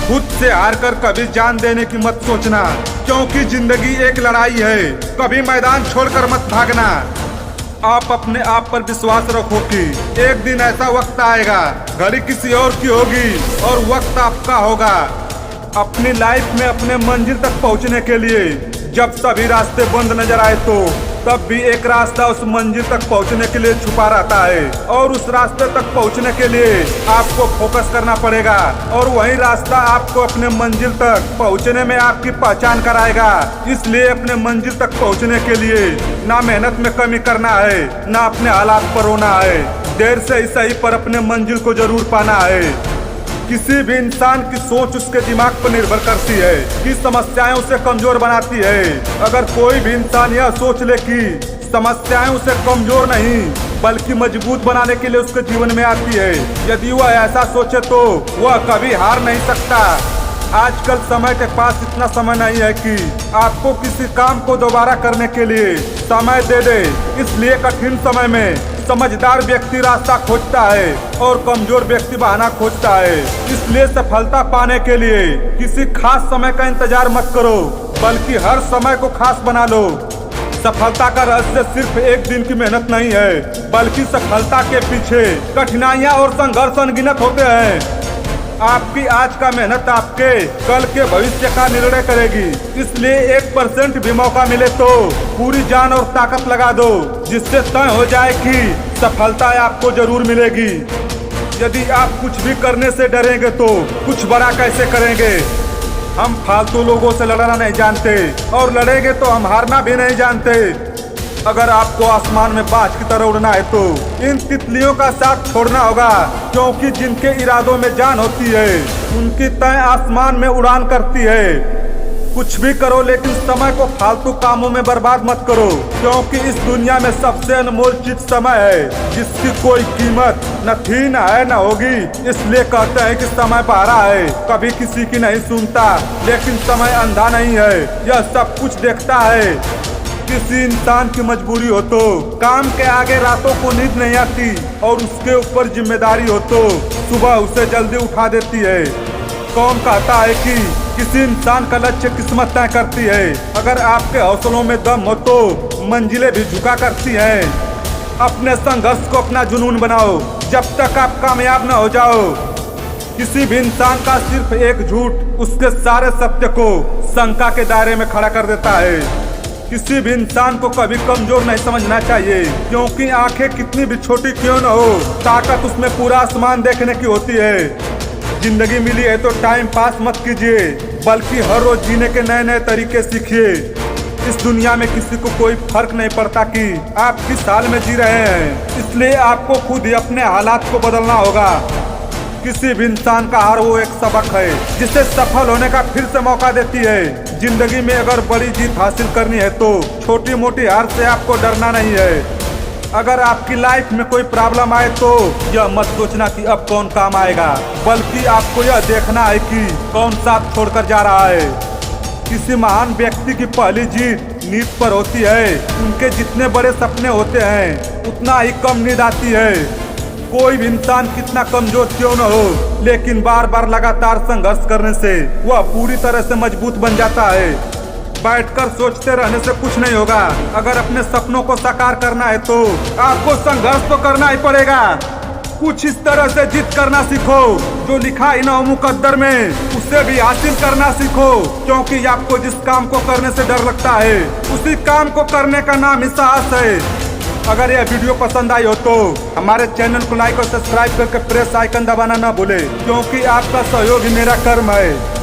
खुद से हार कर कभी जान देने की मत सोचना, क्योंकि जिंदगी एक लड़ाई है। कभी मैदान छोड़कर मत भागना। आप अपने आप पर विश्वास रखो कि एक दिन ऐसा वक्त आएगा, घड़ी किसी और की होगी और वक्त आपका होगा। अपनी लाइफ में अपने मंजिल तक पहुंचने के लिए जब सभी रास्ते बंद नजर आए तो तब भी एक रास्ता उस मंजिल तक पहुंचने के लिए छुपा रहता है, और उस रास्ते तक पहुंचने के लिए आपको फोकस करना पड़ेगा, और वही रास्ता आपको अपने मंजिल तक पहुंचने में आपकी पहचान कराएगा। इसलिए अपने मंजिल तक पहुंचने के लिए ना मेहनत में कमी करना है, ना अपने हालात पर रोना है। देर से ही सही पर अपने मंजिल को जरूर पाना है। किसी भी इंसान की सोच उसके दिमाग पर निर्भर करती है कि समस्याएं उसे कमजोर बनाती है। अगर कोई भी इंसान यह सोच ले कि समस्याएं उसे कमजोर नहीं बल्कि मजबूत बनाने के लिए उसके जीवन में आती है, यदि वह ऐसा सोचे तो वह कभी हार नहीं सकता। आजकल समय के पास इतना समय नहीं है कि आपको किसी काम को दोबारा करने के लिए समय दे दे। इसलिए कठिन समय में समझदार व्यक्ति रास्ता खोजता है और कमजोर व्यक्ति बहाना खोजता है। इसलिए सफलता पाने के लिए किसी खास समय का इंतजार मत करो, बल्कि हर समय को खास बना लो। सफलता का रहस्य सिर्फ एक दिन की मेहनत नहीं है, बल्कि सफलता के पीछे कठिनाइयां और संघर्ष अनगिनत होते हैं। आपकी आज का मेहनत आपके कल के भविष्य का निर्णय करेगी। इसलिए 1% भी मौका मिले तो पूरी जान और ताकत लगा दो, जिससे तय हो जाए कि सफलता आपको जरूर मिलेगी। यदि आप कुछ भी करने से डरेंगे तो कुछ बड़ा कैसे करेंगे। हम फालतू लोगों से लड़ना नहीं जानते, और लड़ेंगे तो हम हारना भी नहीं जानते। अगर आपको आसमान में बाज की तरह उड़ना है तो इन तितलियों का साथ छोड़ना होगा, क्योंकि जिनके इरादों में जान होती है उनकी तय आसमान में उड़ान करती है। कुछ भी करो, लेकिन समय को फालतू कामों में बर्बाद मत करो, क्योंकि इस दुनिया में सबसे अनमोल चीज समय है, जिसकी कोई कीमत न थी न है न होगी। इसलिए कहते हैं कि समय बहरा है, कभी किसी की नहीं सुनता, लेकिन समय अंधा नहीं है, यह सब कुछ देखता है। किसी इंसान की मजबूरी हो तो काम के आगे रातों को नींद नहीं आती, और उसके ऊपर जिम्मेदारी हो तो सुबह उसे जल्दी उठा देती है। कौन कहता है कि किसी इंसान का लक्ष्य किस्मत तय करती है। अगर आपके हौसलों में दम हो तो मंजिलें भी झुका करती हैं। अपने संघर्ष को अपना जुनून बनाओ जब तक आप कामयाब न हो जाओ। किसी भी इंसान का सिर्फ एक झूठ उसके सारे सत्य को शंका के दायरे में खड़ा कर देता है। किसी भी इंसान को कभी कमजोर नहीं समझना चाहिए, क्योंकि आंखें कितनी भी छोटी क्यों न हो, ताकत उसमें पूरा आसमान देखने की होती है। जिंदगी मिली है तो टाइम पास मत कीजिए, बल्कि हर रोज जीने के नए नए तरीके सीखिए। इस दुनिया में किसी को कोई फर्क नहीं पड़ता कि आप किस हाल में जी रहे हैं, इसलिए आपको खुद ही अपने हालात को बदलना होगा। किसी भी इंसान का हार वो एक सबक है जिसे सफल होने का फिर से मौका देती है। जिंदगी में अगर बड़ी जीत हासिल करनी है तो छोटी मोटी हार से आपको डरना नहीं है। अगर आपकी लाइफ में कोई प्रॉब्लम आए तो यह मत सोचना कि अब कौन काम आएगा, बल्कि आपको यह देखना है कि कौन साथ छोड़कर जा रहा है। किसी महान व्यक्ति की पहली जीत नींद पर होती है। उनके जितने बड़े सपने होते हैं उतना ही कम नींद आती है। कोई भी इंसान कितना कमजोर क्यों न हो, लेकिन बार बार लगातार संघर्ष करने से वह पूरी तरह से मजबूत बन जाता है। बैठकर सोचते रहने से कुछ नहीं होगा। अगर अपने सपनों को साकार करना है तो आपको संघर्ष तो करना ही पड़ेगा। कुछ इस तरह से जिद करना सीखो, जो लिखा ही ना हो मुकद्दर में उसे भी हासिल करना सीखो, क्योंकि आपको जिस काम को करने से डर लगता है उसी काम को करने का नाम ही साहस है। अगर यह वीडियो पसंद आई हो तो हमारे चैनल को लाइक और सब्सक्राइब करके प्रेस आइकन दबाना न भूले, क्योंकि आपका सहयोग ही मेरा कर्म है।